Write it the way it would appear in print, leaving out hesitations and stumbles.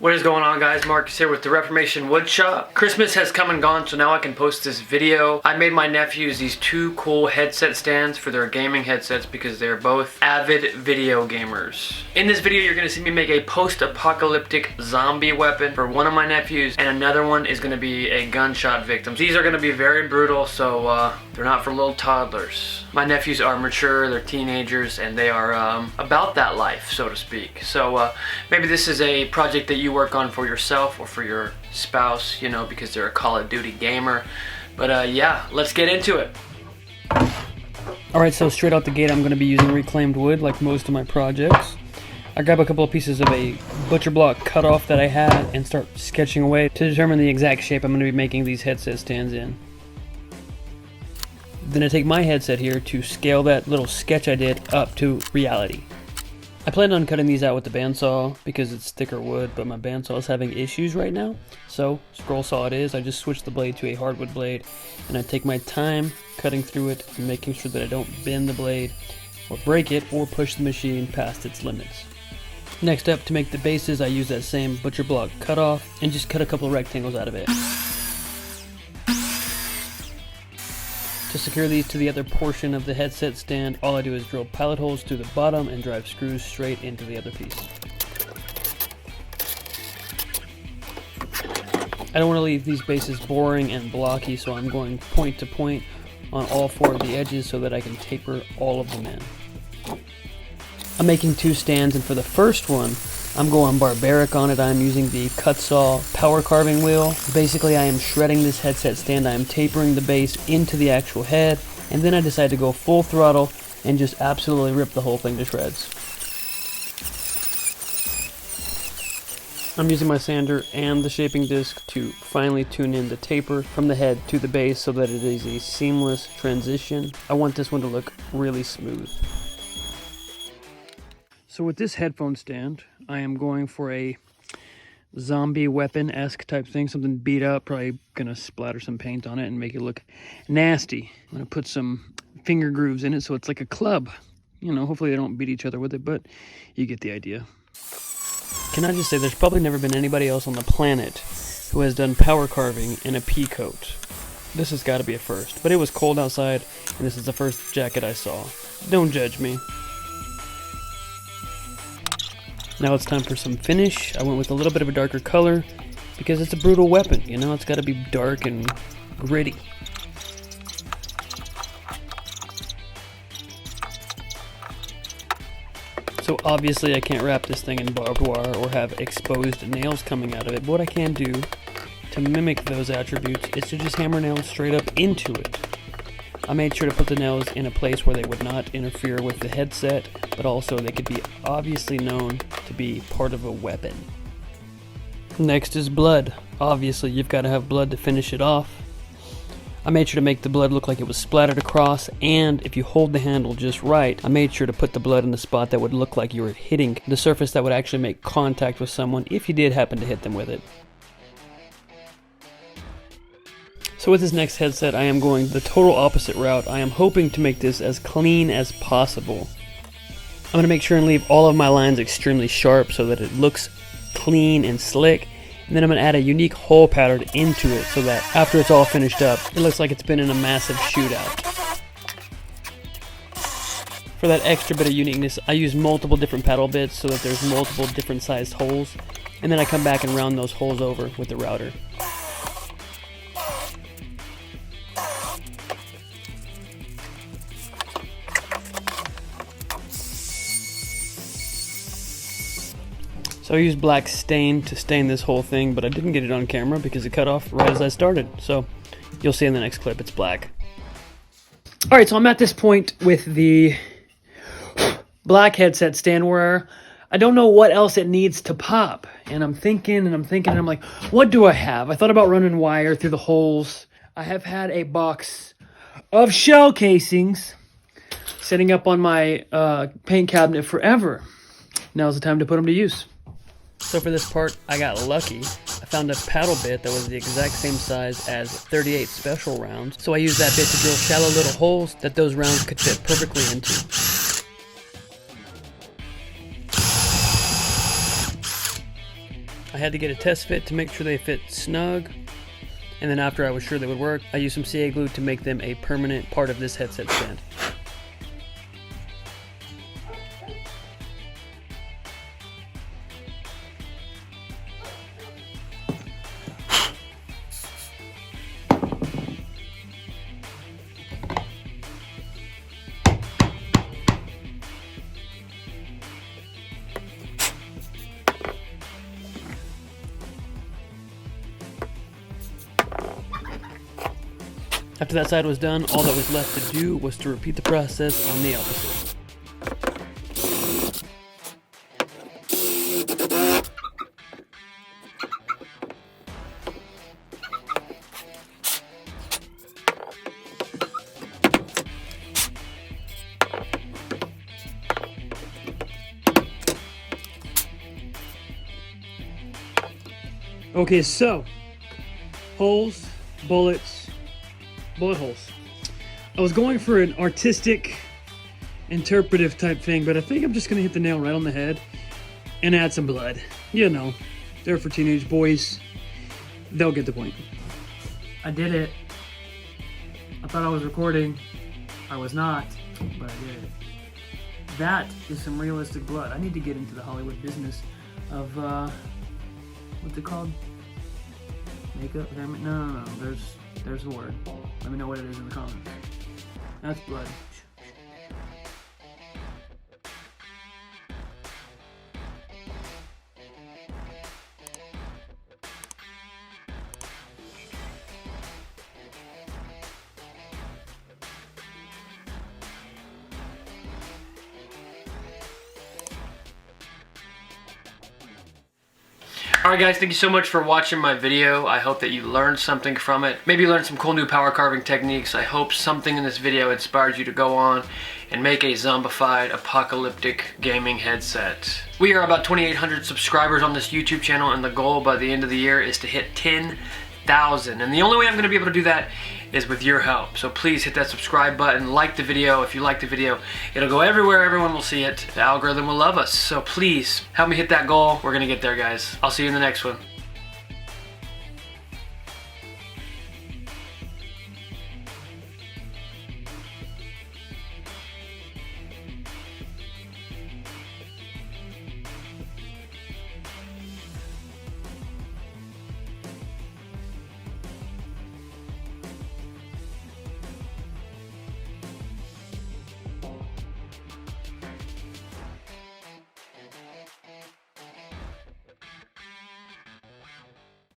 What is going on, guys? Marcus here with the Reformation Woodshop. Christmas has come and gone, so now I can post this video. I made my nephews these two cool headset stands for their gaming headsets because they're both avid video gamers. In this video, you're going to see me make a post-apocalyptic zombie weapon for one of my nephews, and another one is going to be a gunshot victim. These are going to be very brutal, so they're not for little toddlers. My nephews are mature, they're teenagers, and they are about that life, so to speak. So maybe this is a project that you work on for yourself or for your spouse, you know, because they're a Call of Duty gamer. But yeah, let's get into it. Alright, so straight out the gate I'm going to be using reclaimed wood like most of my projects. I grab a couple of pieces of a butcher block cutoff that I had and start sketching away to determine the exact shape I'm going to be making these headset stands in. Then I take my headset here to scale that little sketch I did up to reality. I planned on cutting these out with the bandsaw because it's thicker wood, but my bandsaw is having issues right now. So, scroll saw it is. I just switched the blade to a hardwood blade, and I take my time cutting through it and making sure that I don't bend the blade or break it or push the machine past its limits. Next up, to make the bases, I use that same butcher block cutoff and just cut a couple rectangles out of it. To secure these to the other portion of the headset stand, all I do is drill pilot holes through the bottom and drive screws straight into the other piece. I don't want to leave these bases boring and blocky, so I'm going point to point on all four of the edges so that I can taper all of them in. I'm making two stands, and for the first one, I'm going barbaric on it. I'm using the cut saw power carving wheel. Basically, I am shredding this headset stand. I am tapering the base into the actual head, and then I decide to go full throttle and just absolutely rip the whole thing to shreds. I'm using my sander and the shaping disc to finally tune in the taper from the head to the base so that it is a seamless transition. I want this one to look really smooth. So with this headphone stand, I am going for a zombie weapon-esque type thing, something beat up, probably gonna splatter some paint on it and make it look nasty. I'm gonna put some finger grooves in it so it's like a club. You know, hopefully they don't beat each other with it, but you get the idea. Can I just say, there's probably never been anybody else on the planet who has done power carving in a pea coat. This has got to be a first, but it was cold outside, and this is the first jacket I saw. Don't judge me. Now it's time for some finish. I went with a little bit of a darker color because it's a brutal weapon, you know, it's got to be dark and gritty. So obviously I can't wrap this thing in barbed wire or have exposed nails coming out of it, but what I can do to mimic those attributes is to just hammer nails straight up into it. I made sure to put the nails in a place where they would not interfere with the headset, but also they could be obviously known to be part of a weapon. Next is blood. Obviously, you've got to have blood to finish it off. I made sure to make the blood look like it was splattered across, and if you hold the handle just right, I made sure to put the blood in the spot that would look like you were hitting the surface that would actually make contact with someone if you did happen to hit them with it. So with this next headset, I am going the total opposite route. I am hoping to make this as clean as possible. I'm going to make sure and leave all of my lines extremely sharp so that it looks clean and slick. And then I'm going to add a unique hole pattern into it so that after it's all finished up, it looks like it's been in a massive shootout. For that extra bit of uniqueness, I use multiple different paddle bits so that there's multiple different sized holes. And then I come back and round those holes over with the router. So I used black stain to stain this whole thing, but I didn't get it on camera because it cut off right as I started. So you'll see in the next clip, it's black. Alright, so I'm at this point with the black headset stand where I don't know what else it needs to pop. And I'm thinking, and I'm like, what do I have? I thought about running wire through the holes. I have had a box of shell casings sitting up on my paint cabinet forever. Now's the time to put them to use. So for this part, I got lucky. I found a paddle bit that was the exact same size as 38 special rounds. So I used that bit to drill shallow little holes that those rounds could fit perfectly into. I I had to get a test fit to make sure they fit snug. And then after I was sure they would work, I used some CA glue to make them a permanent part of this headset stand. After that side was done, all that was left to do was to repeat the process on the opposite. Okay, so holes, bullet holes. I was going for an artistic, interpretive type thing, but I think I'm just gonna hit the nail right on the head and add some blood. You know, they're for teenage boys. They'll get the point. I did it. I thought I was recording. I was not, but I did it. That is some realistic blood. I need to get into the Hollywood business of, what's it called? Makeup? No. There's a word. Let me know what it is in the comments. That's blood. Alright guys, thank you so much for watching my video. I hope that you learned something from it. Maybe you learned some cool new power carving techniques. I hope something in this video inspires you to go on and make a zombified, apocalyptic gaming headset. We are about 2,800 subscribers on this YouTube channel, and the goal by the end of the year is to hit 10,000. And the only way I'm going to be able to do that is with your help. So please hit that subscribe button, like the video. If you like the video, it'll go everywhere, everyone will see it. The algorithm will love us. So please help me hit that goal. We're gonna get there, guys. I'll see you in the next one.